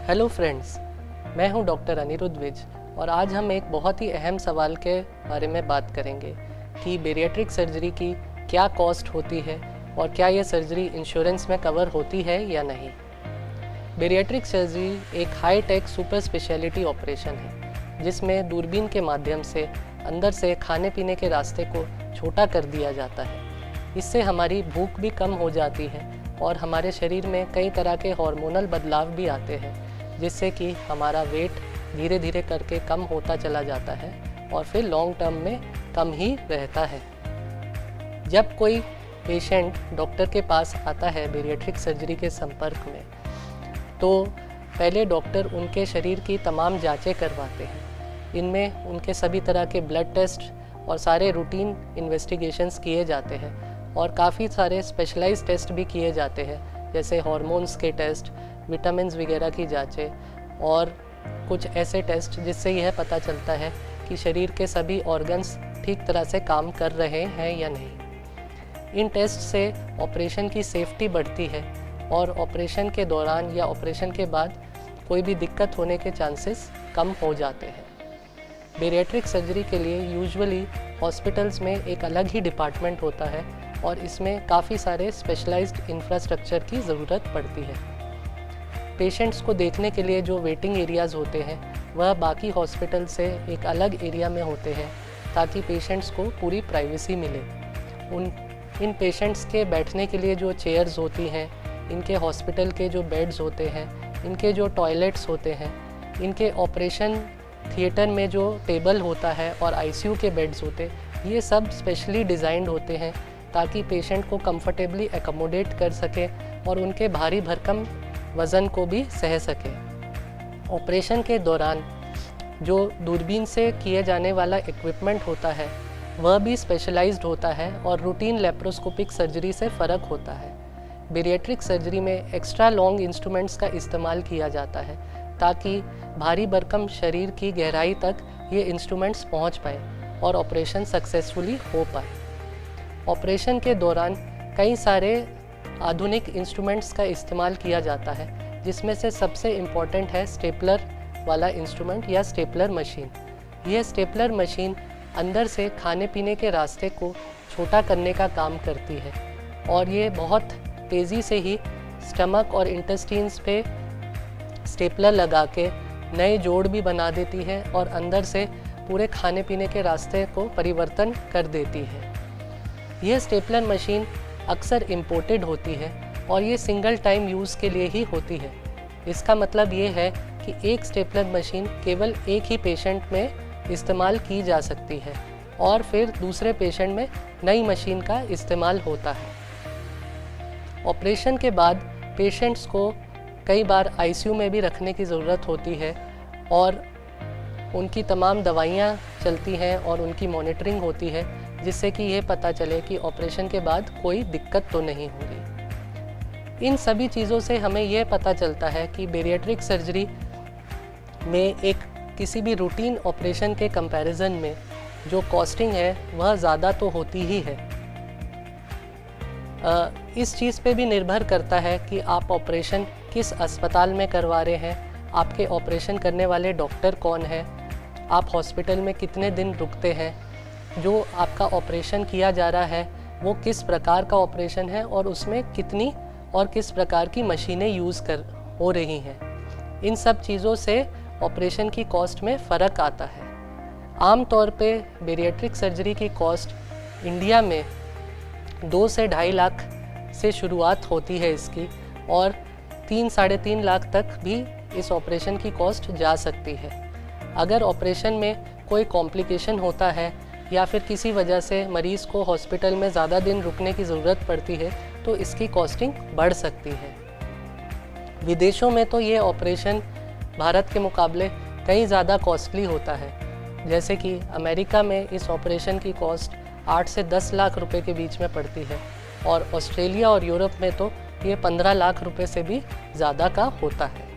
Hello friends, मैं हूं doctor Anirudh Vij और आज हम एक बहुत ही अहम सवाल के बारे में बात करेंगे कि बेरिएट्रिक सर्जरी की क्या कॉस्ट होती है और क्या यह सर्जरी इंश्योरेंस में कवर होती है या नहीं। बेरिएट्रिक सर्जरी एक high tech super speciality operation है जिसमें दूरबीन के माध्यम से अंदर से खाने पीने के रास्ते को छोटा कर दिया जाता है। इससे हमारी भूख भी कम हो जाती है और हमारे शरीर में कई तरह के हार्मोनल बदलाव भी आते हैं, जिससे कि हमारा वेट धीरे धीरे करके कम होता चला जाता है और फिर लॉन्ग टर्म में कम ही रहता है। जब कोई पेशेंट डॉक्टर के पास आता है बेरिएट्रिक सर्जरी के संपर्क में, तो पहले डॉक्टर उनके शरीर की तमाम जांचें करवाते हैं। इनमें उनके सभी तरह के ब्लड टेस्ट और सारे रूटीन इन्वेस्टिगेशंस किए जाते हैं और काफ़ी सारे स्पेशलाइज्ड टेस्ट भी किए जाते हैं, जैसे हार्मोन्स के टेस्ट, विटामिन्स वगैरह की जांचें और कुछ ऐसे टेस्ट जिससे यह पता चलता है कि शरीर के सभी ऑर्गन्स ठीक तरह से काम कर रहे हैं या नहीं। इन टेस्ट से ऑपरेशन की सेफ्टी बढ़ती है और ऑपरेशन के दौरान या ऑपरेशन के बाद कोई भी दिक्कत होने के चांसेस कम हो जाते हैं। बेरिएट्रिक सर्जरी के लिए यूजुअली हॉस्पिटल्स में एक अलग ही डिपार्टमेंट होता है और इसमें काफ़ी सारे स्पेशलाइज्ड इंफ्रास्ट्रक्चर की ज़रूरत पड़ती है। पेशेंट्स को देखने के लिए जो वेटिंग एरियाज़ होते हैं वह बाकी हॉस्पिटल से एक अलग एरिया में होते हैं ताकि पेशेंट्स को पूरी प्राइवेसी मिले। इन पेशेंट्स के बैठने के लिए जो चेयर्स होती हैं, इनके हॉस्पिटल के जो बेड्स होते हैं, इनके जो टॉयलेट्स होते हैं, इनके ऑपरेशन थिएटर में जो टेबल होता है और आईसीयू के बेड्स होते, ये सब स्पेशली डिज़ाइंड होते हैं ताकि पेशेंट को कंफर्टेबली एकोमोडेट कर सके और उनके भारी भरकम वज़न को भी सह सके। ऑपरेशन के दौरान जो दूरबीन से किए जाने वाला इक्विपमेंट होता है वह भी स्पेशलाइज्ड होता है और रूटीन लेप्रोस्कोपिक सर्जरी से फ़र्क होता है। बेरिएट्रिक सर्जरी में एक्स्ट्रा लॉन्ग इंस्ट्रूमेंट्स का इस्तेमाल किया जाता है ताकि भारी भरकम शरीर की गहराई तक ये इंस्ट्रूमेंट्स पहुंच पाए और ऑपरेशन सक्सेसफुली हो पाए। ऑपरेशन के दौरान कई सारे आधुनिक इंस्ट्रूमेंट्स का इस्तेमाल किया जाता है, जिसमें से सबसे इम्पॉर्टेंट है स्टेपलर वाला इंस्ट्रूमेंट या स्टेपलर मशीन। यह स्टेपलर मशीन अंदर से खाने पीने के रास्ते को छोटा करने का काम करती है और ये बहुत तेज़ी से ही स्टमक और इंटेस्टाइन्स पे स्टेपलर लगा के नए जोड़ भी बना देती है और अंदर से पूरे खाने पीने के रास्ते को परिवर्तन कर देती है। यह स्टेपलर मशीन अक्सर इम्पोर्टेड होती है और ये सिंगल टाइम यूज़ के लिए ही होती है। इसका मतलब ये है कि एक स्टेपलर मशीन केवल एक ही पेशेंट में इस्तेमाल की जा सकती है और फिर दूसरे पेशेंट में नई मशीन का इस्तेमाल होता है। ऑपरेशन के बाद पेशेंट्स को कई बार आईसीयू में भी रखने की ज़रूरत होती है और उनकी तमाम दवाइयाँ चलती हैं और उनकी मॉनिटरिंग होती है, जिससे कि ये पता चले कि ऑपरेशन के बाद कोई दिक्कत तो नहीं होगी। इन सभी चीज़ों से हमें यह पता चलता है कि बेरिएट्रिक सर्जरी में एक किसी भी रूटीन ऑपरेशन के कंपैरिजन में जो कॉस्टिंग है वह ज़्यादा तो होती ही है। इस चीज़ पे भी निर्भर करता है कि आप ऑपरेशन किस अस्पताल में करवा रहे हैं, आपके ऑपरेशन करने वाले डॉक्टर कौन है, आप हॉस्पिटल में कितने दिन रुकते हैं, जो आपका ऑपरेशन किया जा रहा है वो किस प्रकार का ऑपरेशन है और उसमें कितनी और किस प्रकार की मशीनें यूज़ हो रही हैं। इन सब चीज़ों से ऑपरेशन की कॉस्ट में फ़र्क आता है। आम तौर पे बेरिएट्रिक सर्जरी की कॉस्ट इंडिया में 2 से 2.5 लाख से शुरुआत होती है इसकी और 3-3.5 लाख तक भी इस ऑपरेशन की कॉस्ट जा सकती है। अगर ऑपरेशन में कोई कॉम्प्लिकेशन होता है या फिर किसी वजह से मरीज़ को हॉस्पिटल में ज़्यादा दिन रुकने की ज़रूरत पड़ती है तो इसकी कॉस्टिंग बढ़ सकती है। विदेशों में तो ये ऑपरेशन भारत के मुकाबले कहीं ज़्यादा कॉस्टली होता है। जैसे कि अमेरिका में इस ऑपरेशन की कॉस्ट 8 से 10 लाख रुपए के बीच में पड़ती है और ऑस्ट्रेलिया और यूरोप में तो ये 15 लाख रुपए से भी ज़्यादा का होता है।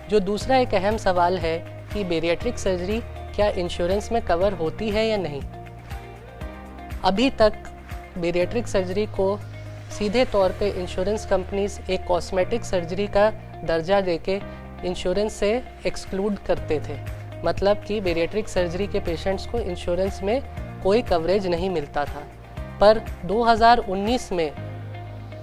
जो दूसरा एक अहम सवाल है कि बेरिएट्रिक सर्जरी क्या इंश्योरेंस में कवर होती है या नहीं। अभी तक बेरिएट्रिक सर्जरी को सीधे तौर पे इंश्योरेंस कंपनीज एक कॉस्मेटिक सर्जरी का दर्जा देके इंश्योरेंस से एक्सक्लूड करते थे, मतलब कि बेरिएट्रिक सर्जरी के पेशेंट्स को इंश्योरेंस में कोई कवरेज नहीं मिलता था। पर 2019 में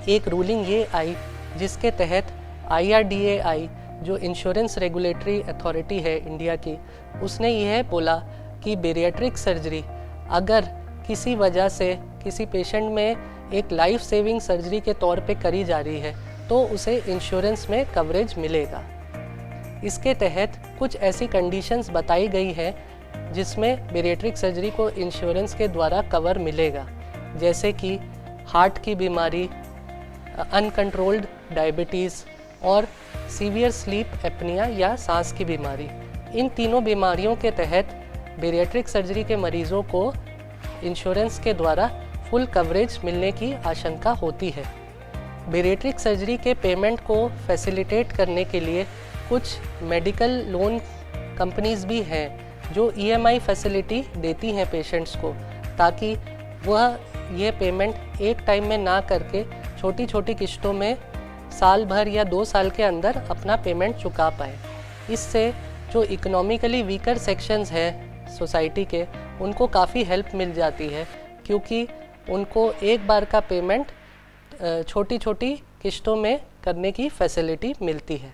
एक रूलिंग ये आई जिसके तहत IRDAI, जो इंश्योरेंस रेगुलेटरी अथॉरिटी है इंडिया की, उसने यह बोला कि बेरिएट्रिक सर्जरी अगर किसी वजह से किसी पेशेंट में एक लाइफ सेविंग सर्जरी के तौर पे करी जा रही है तो उसे इंश्योरेंस में कवरेज मिलेगा। इसके तहत कुछ ऐसी कंडीशंस बताई गई है जिसमें बेरिएट्रिक सर्जरी को इंश्योरेंस के द्वारा कवर मिलेगा, जैसे कि हार्ट की बीमारी, अनकंट्रोल्ड डायबिटीज़ और सीवियर स्लीप एपनिया या सांस की बीमारी। इन तीनों बीमारियों के तहत बेरिएट्रिक सर्जरी के मरीज़ों को इंश्योरेंस के द्वारा फुल कवरेज मिलने की आशंका होती है। बेरिएट्रिक सर्जरी के पेमेंट को फैसिलिटेट करने के लिए कुछ मेडिकल लोन कंपनीज़ भी हैं जो EMI फैसिलिटी देती हैं पेशेंट्स को, ताकि वह यह पेमेंट एक टाइम में ना करके छोटी छोटी किश्तों में साल भर या 2 साल के अंदर अपना पेमेंट चुका पाए। इससे जो इकोनॉमिकली वीकर सेक्शंस हैं सोसाइटी के, उनको काफ़ी हेल्प मिल जाती है, क्योंकि उनको एक बार का पेमेंट छोटी छोटी किश्तों में करने की फैसिलिटी मिलती है।